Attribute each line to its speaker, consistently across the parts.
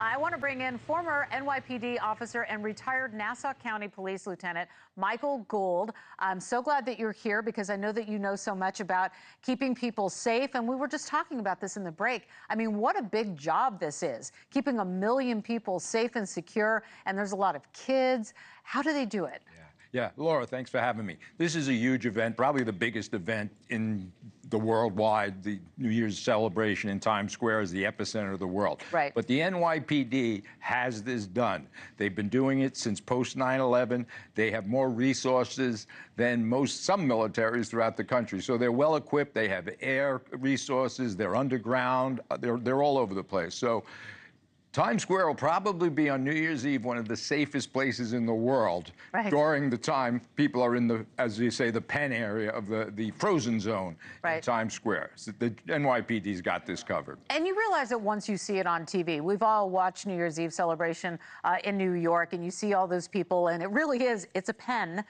Speaker 1: I want to bring in former NYPD officer and retired Nassau County Police Lieutenant Michael Gould. I'm so glad that you're here because I know that you know so much about keeping people safe. And we were just talking about this in the break. I mean, what a big job this is, keeping 1 million people safe and secure. And there's a lot of kids. How do they do it?
Speaker 2: Yeah, Laura, thanks for having me. This is a huge event, probably the biggest event in the worldwide. The New Year's celebration in Times Square is the epicenter of the world.
Speaker 1: Right.
Speaker 2: But the NYPD has this done. They've been doing it since post 9/11. They have more resources than some militaries throughout the country. So they're well equipped. They have air resources. They're underground. They're all over the place. So Times Square will probably be on New Year's Eve one of the safest places in the world during the time people are in the, as you say, the pen area of the frozen zone in Times Square. So the NYPD's got this covered.
Speaker 1: And you realize that once you see it on TV, we've all watched New Year's Eve celebration in New York, and you see all those people, and it really is, it's a pen.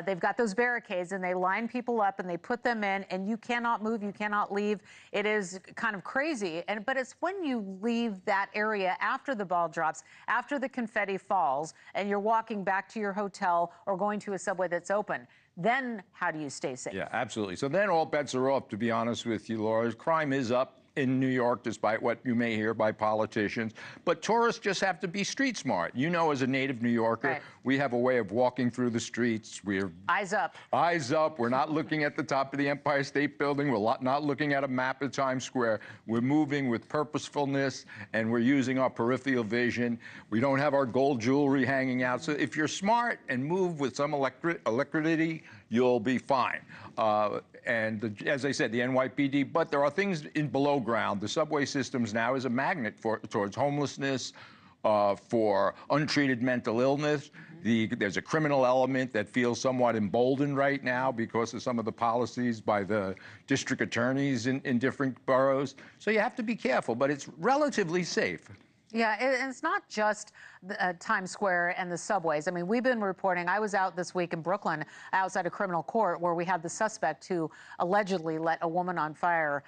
Speaker 1: They've got those barricades, and they line people up, and they put them in, and you cannot move, you cannot leave. It is kind of crazy, but it's when you leave that area after the ball drops, after the confetti falls, and you're walking back to your hotel or going to a subway that's open, then how do you stay safe?
Speaker 2: Yeah, absolutely. So then all bets are off, to be honest with you, Laura. Crime is up in New York, despite what you may hear by politicians. But tourists just have to be street smart. You know, as a native New Yorker, we have a way of walking through the streets. We're
Speaker 1: eyes up.
Speaker 2: Eyes up. We're not looking at the top of the Empire State Building. We're not looking at a map of Times Square. We're moving with purposefulness, and we're using our peripheral vision. We don't have our gold jewelry hanging out. So if you're smart and move with some alacrity, you'll be fine. As I said, the NYPD, but there are things in below ground. The subway systems now is a magnet towards homelessness, for untreated mental illness. There's a criminal element that feels somewhat emboldened right now because of some of the policies by the district attorneys in different boroughs. So you have to be careful, but it's relatively safe.
Speaker 1: Yeah, and it's not just Times Square and the subways. I mean, we've been reporting, I was out this week in Brooklyn outside a criminal court where we had the suspect who allegedly let a woman on fire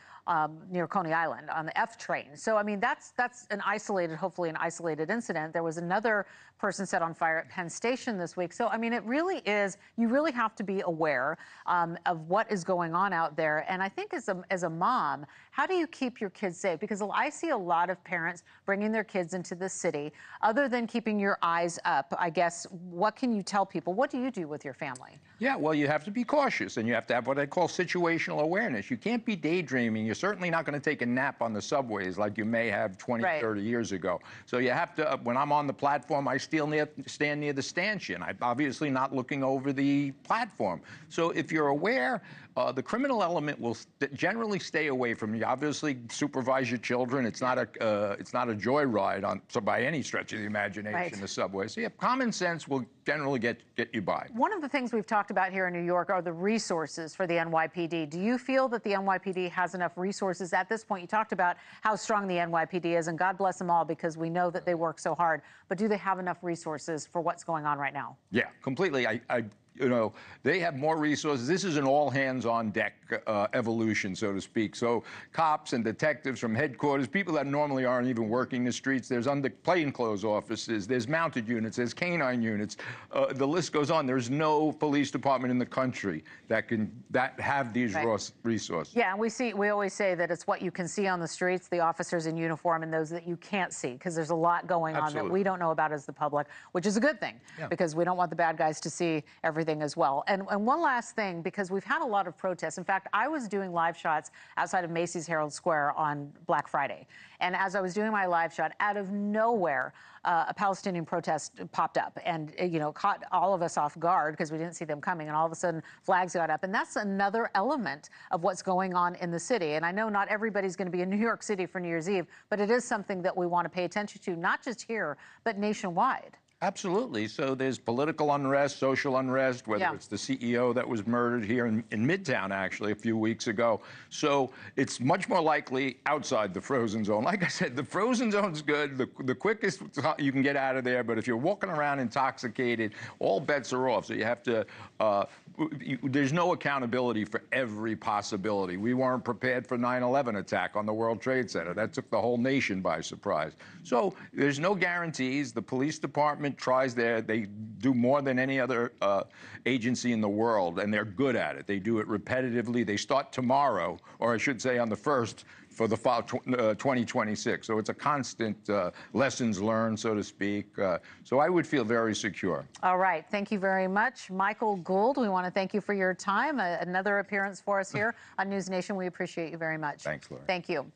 Speaker 1: near Coney Island on the F train. So, I mean, that's an isolated, hopefully an isolated incident. There was another person set on fire at Penn Station this week. So, I mean, it really is, you really have to be aware of what is going on out there. And I think as a mom, how do you keep your kids safe? Because I see a lot of parents bringing their kids into the city. Other than keeping your eyes up, I guess, what can you tell people? What do you do with your family?
Speaker 2: Yeah, well, you have to be cautious, and you have to have what I call situational awareness. You can't be daydreaming. You're certainly not going to take a nap on the subways like you may have 20, 30 years ago. So you have to, when I'm on the platform, I stand near the stanchion. I'm obviously not looking over the platform. So if you're aware, the criminal element will generally stay away from you. Obviously, supervise your children. It's not a joyride by any stretch of the imagination, the subway. So yeah, common sense will generally get you by.
Speaker 1: One of the things we've talked about here in New York are the resources for the NYPD. Do you feel that the NYPD has enough resources at this point? You talked about how strong the NYPD is, and God bless them all because we know that they work so hard. But do they have enough resources for what's going on right now?
Speaker 2: Yeah, completely. You know, they have more resources. This is an all-hands-on-deck evolution, so to speak. So cops and detectives from headquarters, people that normally aren't even working the streets, there's plainclothes offices, there's mounted units, there's canine units. The list goes on. There's no police department in the country that have these resources.
Speaker 1: Yeah, and we always say that it's what you can see on the streets, the officers in uniform, and those that you can't see, because there's a lot going on that we don't know about as the public, which is a good thing, because we don't want the bad guys to see everything as well. And one last thing, because we've had a lot of protests. In fact, I was doing live shots outside of Macy's Herald Square on Black Friday. And as I was doing my live shot, out of nowhere, a Palestinian protest popped up and, you know, caught all of us off guard because we didn't see them coming. And all of a sudden, flags got up. And that's another element of what's going on in the city. And I know not everybody's going to be in New York City for New Year's Eve, but it is something that we want to pay attention to, not just here, but nationwide.
Speaker 2: Absolutely. So there's political unrest, social unrest, whether it's the CEO that was murdered here in Midtown, actually, a few weeks ago. So it's much more likely outside the frozen zone. Like I said, the frozen zone's good, the quickest you can get out of there. But if you're walking around intoxicated, all bets are off. So you have to there's no accountability for every possibility. We weren't prepared for 9/11 attack on the World Trade Center. That took the whole nation by surprise. So there's no guarantees. The police department tries they do more than any other agency in the world, and they're good at it. They do it repetitively. They start tomorrow, or I should say on the 1st, for the fall 2026. So it's a constant lessons learned, so to speak. So I would feel very secure.
Speaker 1: All right. Thank you very much. Michael Gould, we want to thank you for your time. Another appearance for us here on News Nation. We appreciate you very much.
Speaker 2: Thanks, Laura.
Speaker 1: Thank you.